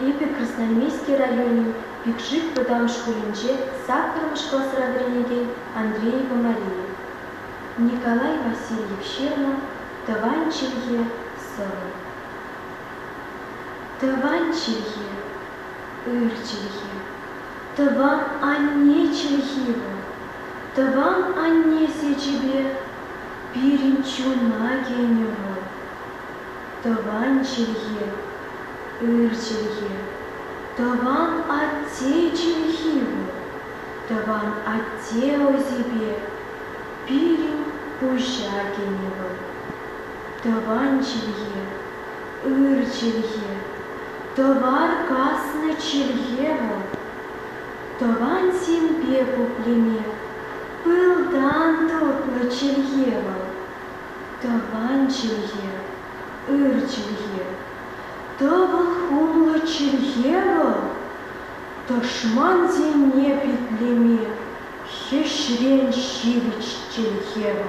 Эпи Красноармейский районе, Пикшик Падам Шкулинче, Сакаром Шкласрадриниге, Андреева Мария. Николай Васильев Щерна, Таванчилье, Сылы. Таванчилье, Ирчилье, Таван Анне Чильева, Таван Анне Сечебе, Пиринчуна Генева. Таванчилье, Ирчилье, Таван Атте Чильеву, Таван Атте Озебе, Пирин Пуща Генева. Таванчилье, Ирчилье, Товар Касна Чильева, Таван Симбе Пуплеме, Был дан топла Чильева. Таванчилье, Ирчилье, Тавал хумла Чильева, Ташман земне петлеме, Хешрен Щивич Чильева.